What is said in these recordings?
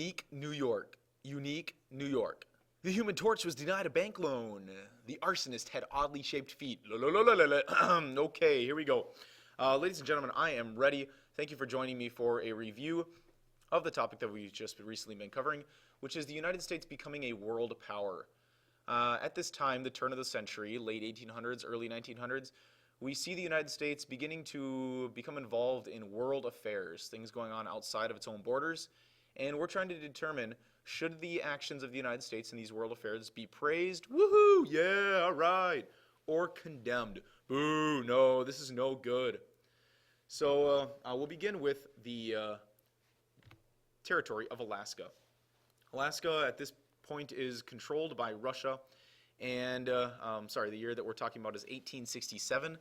Unique New York. Unique New York. The Human Torch was denied a bank loan. The arsonist had oddly shaped feet. Okay, here we go. Ladies and gentlemen, I am ready. Thank you for joining me for a review of the topic that we've just recently been covering, which is the United States becoming a world power. At this time, the turn of the century, late 1800s, early 1900s, we see the United States beginning to become involved in world affairs, things going on outside of its own borders, and we're trying to determine, should the actions of the United States in these world affairs be praised, woohoo, yeah, all right, or condemned, boo, no, this is no good. So we'll begin with the territory of Alaska. Alaska at this point is controlled by Russia, and the year that we're talking about is 1867,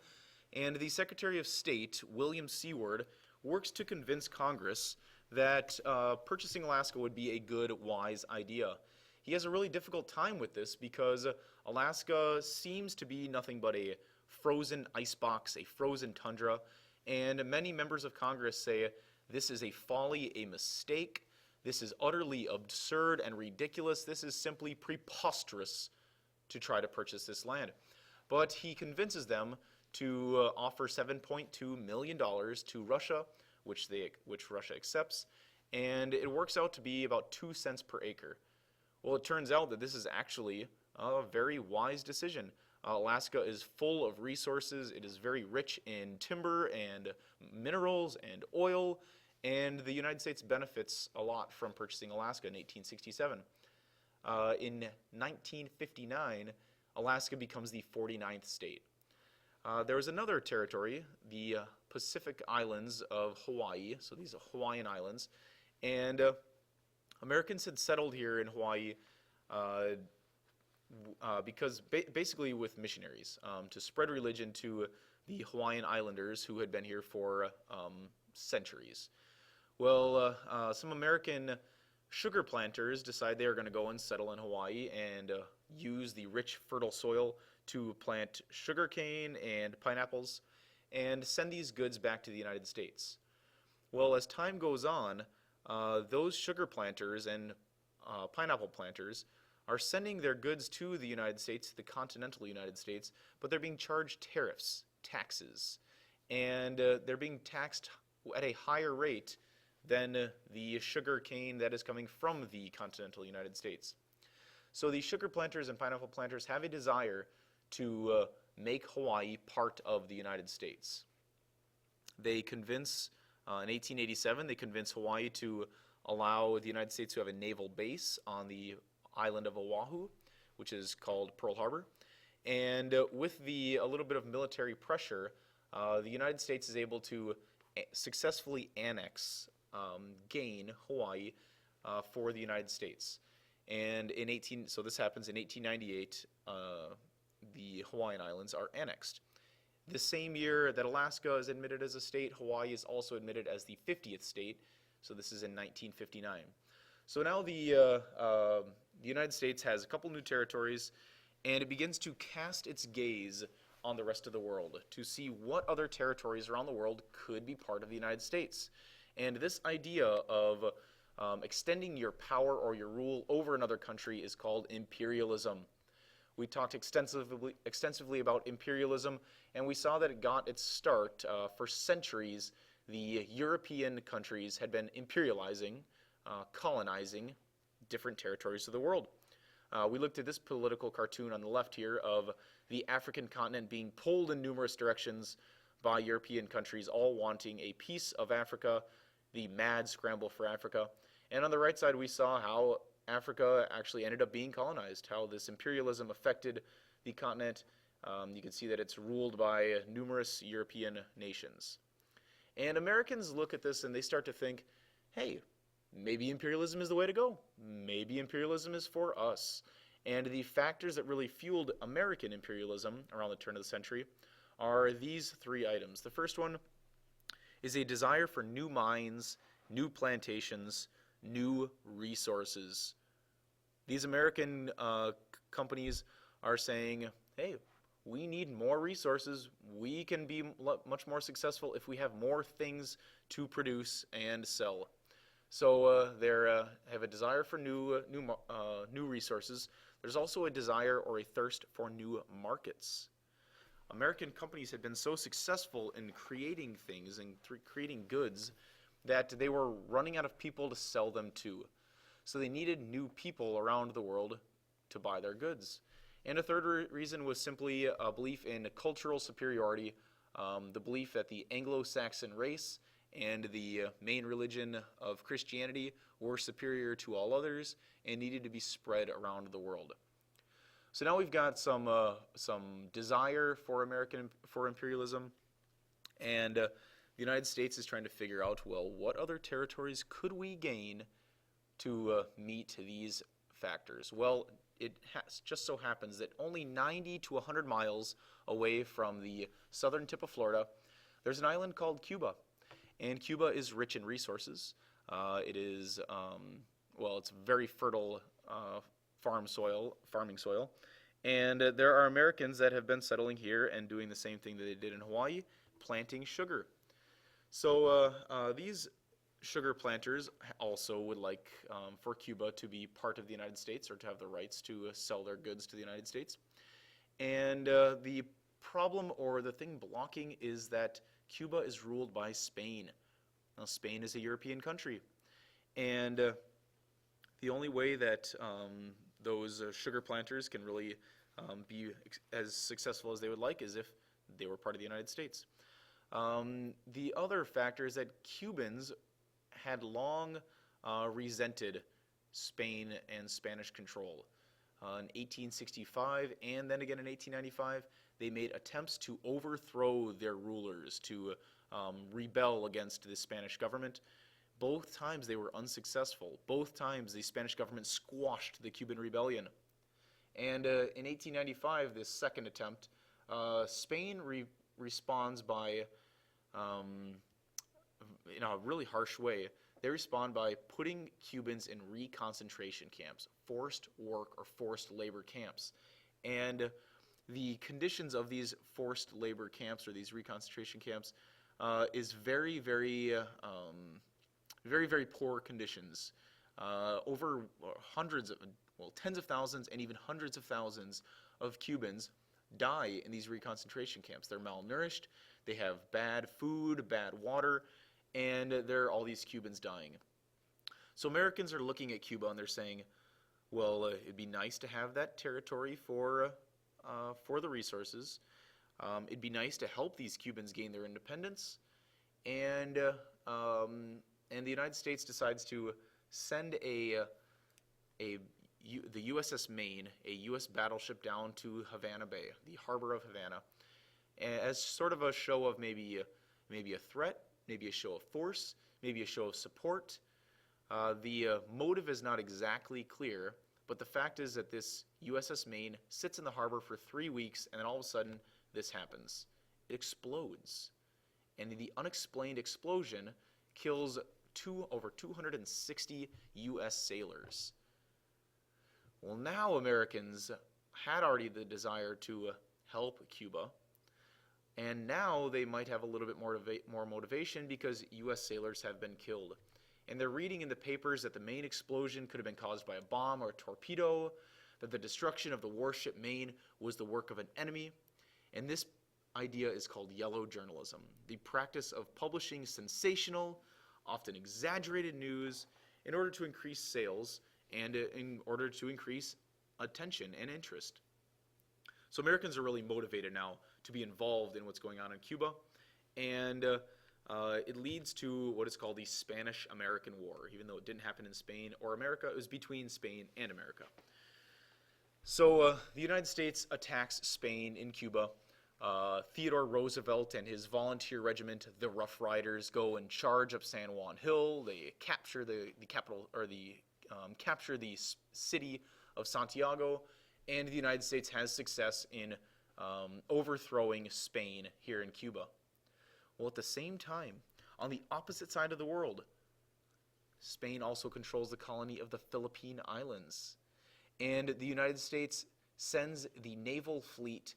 and the Secretary of State, William Seward, works to convince Congress that purchasing Alaska would be a good, wise idea. He has a really difficult time with this because Alaska seems to be nothing but a frozen icebox, a frozen tundra, and many members of Congress say this is a folly, a mistake, this is utterly absurd and ridiculous, this is simply preposterous to try to purchase this land. But he convinces them to offer $7.2 million to Russia, which Russia accepts, and it works out to be about 2 cents per acre. Well, it turns out that this is actually a very wise decision. Alaska is full of resources. It is very rich in timber and minerals and oil, and the United States benefits a lot from purchasing Alaska in 1867. In 1959, Alaska becomes the 49th state. There was another territory, the Pacific Islands of Hawaii, so these are Hawaiian Islands, and Americans had settled here in Hawaii because basically with missionaries to spread religion to the Hawaiian Islanders who had been here for centuries. Well, some American sugar planters decide they are going to go and settle in Hawaii and use the rich, fertile soil to plant sugarcane and pineapples and send these goods back to the United States. Well, as time goes on, those sugar planters and pineapple planters are sending their goods to the United States, the continental United States, but they're being charged tariffs, taxes, and they're being taxed at a higher rate than the sugar cane that is coming from the continental United States. So the sugar planters and pineapple planters have a desire to make Hawaii part of the United States. They convince, in 1887, they convince Hawaii to allow the United States to have a naval base on the island of Oahu, which is called Pearl Harbor. And with a little bit of military pressure, the United States is able to successfully gain Hawaii for the United States. And so this happens in 1898, the Hawaiian Islands are annexed. The same year that Alaska is admitted as a state, Hawaii is also admitted as the 50th state, so this is in 1959. So now the United States has a couple new territories, and it begins to cast its gaze on the rest of the world to see what other territories around the world could be part of the United States. And this idea of extending your power or your rule over another country is called imperialism. We talked extensively about imperialism, and we saw that it got its start. For centuries, the European countries had been imperializing, colonizing different territories of the world. We looked at this political cartoon on the left here of the African continent being pulled in numerous directions by European countries, all wanting a piece of Africa, the mad scramble for Africa. And on the right side, we saw how Africa actually ended up being colonized, how this imperialism affected the continent. You can see that it's ruled by numerous European nations. And Americans look at this and they start to think, hey, maybe imperialism is the way to go. Maybe imperialism is for us. And the factors that really fueled American imperialism around the turn of the century are these three items. The first one is a desire for new mines, new plantations, new resources. These American companies are saying, hey, we need more resources. We can be much more successful if we have more things to produce and sell. So they have a desire for new resources. There's also a desire or a thirst for new markets. American companies had been so successful in creating things and creating goods that they were running out of people to sell them to. So they needed new people around the world to buy their goods. And a third reason was simply a belief in cultural superiority, the belief that the Anglo-Saxon race and the main religion of Christianity were superior to all others and needed to be spread around the world. So now we've got some desire for imperialism, and the United States is trying to figure out, well, what other territories could we gain to meet these factors? Well, it just so happens that only 90 to 100 miles away from the southern tip of Florida, there's an island called Cuba, and Cuba is rich in resources. It is, it's very fertile farming soil, and there are Americans that have been settling here and doing the same thing that they did in Hawaii, planting sugar. So these sugar planters also would like for Cuba to be part of the United States or to have the rights to sell their goods to the United States. And the problem or the thing blocking is that Cuba is ruled by Spain. Now, Spain is a European country, and the only way that those sugar planters can really be as successful as they would like is if they were part of the United States. The other factor is that Cubans had long resented Spain and Spanish control. In 1865 and then again in 1895, they made attempts to overthrow their rulers, to rebel against the Spanish government. Both times they were unsuccessful. Both times the Spanish government squashed the Cuban rebellion. And in 1895, this second attempt, Spain responds by, in a really harsh way, they respond by putting Cubans in reconcentration camps, forced work or forced labor camps. And the conditions of these forced labor camps or these reconcentration camps is very, very poor conditions. Over tens of thousands and even hundreds of thousands of Cubans die in these reconcentration camps. They're malnourished, they have bad food, bad water, and there are all these Cubans dying. So Americans are looking at Cuba and they're saying, well, it'd be nice to have that territory for the resources. It'd be nice to help these Cubans gain their independence, and the United States decides to send the USS Maine, a U.S. battleship, down to Havana Bay, the harbor of Havana, as sort of a show of maybe a threat, maybe a show of force, maybe a show of support. The motive is not exactly clear, but the fact is that this USS Maine sits in the harbor for 3 weeks, and then all of a sudden, this happens. It explodes. And the unexplained explosion kills over 260 U.S. sailors. Well, now Americans had already the desire to help Cuba, and now they might have a little bit more motivation because U.S. sailors have been killed. And they're reading in the papers that the Maine explosion could have been caused by a bomb or a torpedo, that the destruction of the warship Maine was the work of an enemy. And this idea is called yellow journalism, the practice of publishing sensational, often exaggerated news in order to increase sales and in order to increase attention and interest. So Americans are really motivated now to be involved in what's going on in Cuba, and it leads to what is called the Spanish-American War, even though it didn't happen in Spain or America. It was between Spain and America. So the United States attacks Spain in Cuba. Theodore Roosevelt and his volunteer regiment, the Rough Riders, go and charge up San Juan Hill. They capture the capital, or capture the city of Santiago, and the United States has success in overthrowing Spain here in Cuba. Well, at the same time, on the opposite side of the world, Spain also controls the colony of the Philippine Islands, and the United States sends the naval fleet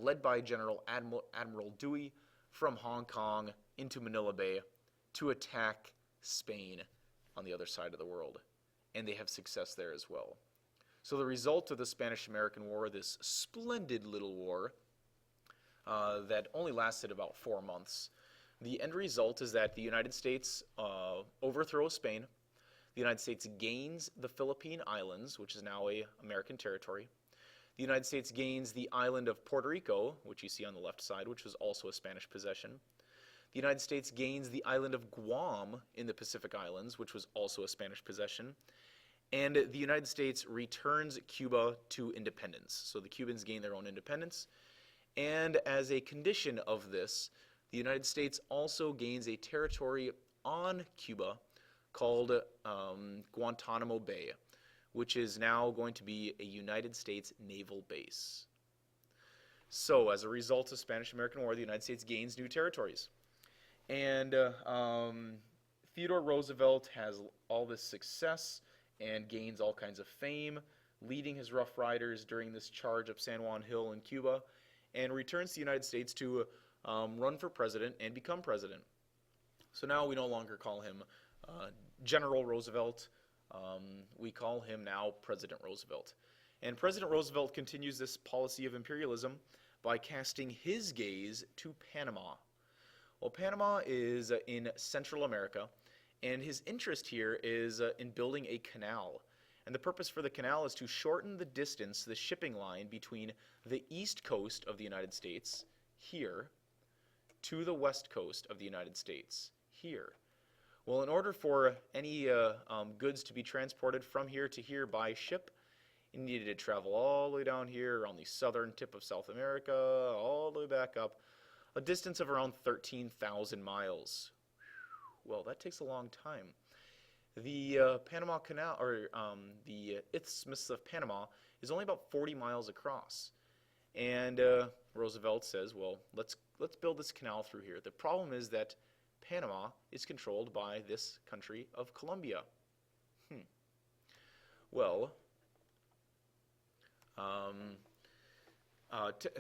led by Admiral Dewey from Hong Kong into Manila Bay to attack Spain, on the other side of the world, and they have success there as well. So the result of the Spanish-American War, this splendid little war that only lasted about 4 months, the end result is that the United States overthrows Spain. The United States gains the Philippine Islands, which is now an American territory. The United States gains the island of Puerto Rico, which you see on the left side, which was also a Spanish possession. The United States gains the island of Guam in the Pacific Islands, which was also a Spanish possession. And the United States returns Cuba to independence. So the Cubans gain their own independence. And as a condition of this, the United States also gains a territory on Cuba called Guantanamo Bay, which is now going to be a United States naval base. So as a result of Spanish-American War, the United States gains new territories. And Theodore Roosevelt has all this success and gains all kinds of fame, leading his Rough Riders during this charge up San Juan Hill in Cuba, and returns to the United States to run for president and become president. So now we no longer call him General Roosevelt. We call him now President Roosevelt. And President Roosevelt continues this policy of imperialism by casting his gaze to Panama. Well, Panama is in Central America, and his interest here is in building a canal. And the purpose for the canal is to shorten the distance, the shipping line between the east coast of the United States, here, to the west coast of the United States, here. Well, in order for any goods to be transported from here to here by ship, you needed to travel all the way down here around the southern tip of South America, all the way back up, a distance of around 13,000 miles. Well, that takes a long time. The Panama Canal, or the Isthmus of Panama, is only about 40 miles across. And Roosevelt says, well, let's build this canal through here. The problem is that Panama is controlled by this country of Colombia. Well,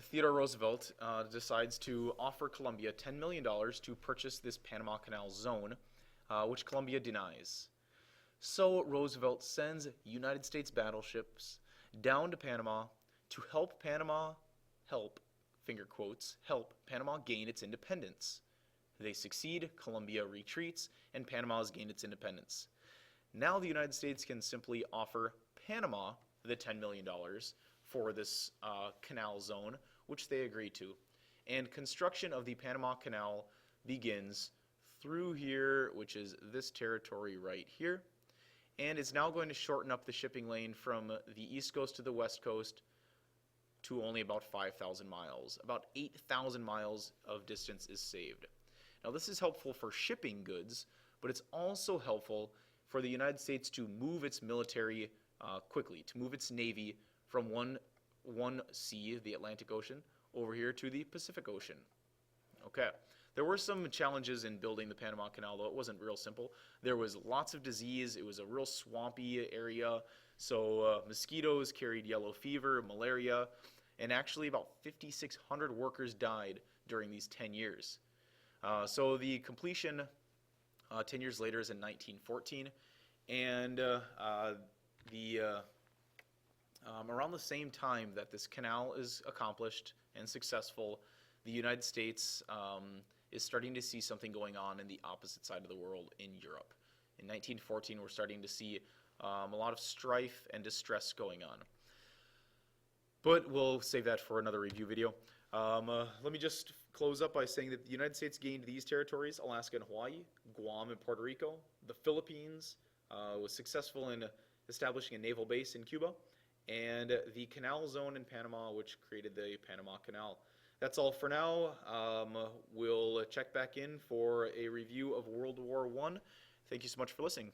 Theodore Roosevelt decides to offer Colombia $10 million to purchase this Panama Canal Zone, which Colombia denies. So Roosevelt sends United States battleships down to Panama to help Panama, finger quotes, help Panama gain its independence. They succeed, Colombia retreats, and Panama has gained its independence. Now the United States can simply offer Panama the $10 million for this canal zone, which they agree to. And construction of the Panama Canal begins through here, which is this territory right here. And it's now going to shorten up the shipping lane from the east coast to the west coast to only about 5,000 miles. About 8,000 miles of distance is saved. Now this is helpful for shipping goods, but it's also helpful for the United States to move its military quickly, to move its navy from one sea, the Atlantic Ocean, over here to the Pacific Ocean. Okay. There were some challenges in building the Panama Canal, though it wasn't real simple. There was lots of disease. It was a real swampy area. So mosquitoes carried yellow fever, malaria, and actually about 5,600 workers died during these 10 years. So the completion 10 years later is in 1914, and around the same time that this canal is accomplished and successful, the United States is starting to see something going on in the opposite side of the world in Europe. In 1914, we're starting to see a lot of strife and distress going on. But we'll save that for another review video. Let me just close up by saying that the United States gained these territories: Alaska and Hawaii, Guam and Puerto Rico. The Philippines was successful in establishing a naval base in Cuba, and the canal zone in Panama, which created the Panama Canal. That's all for now. We'll check back in for a review of World War I. Thank you so much for listening.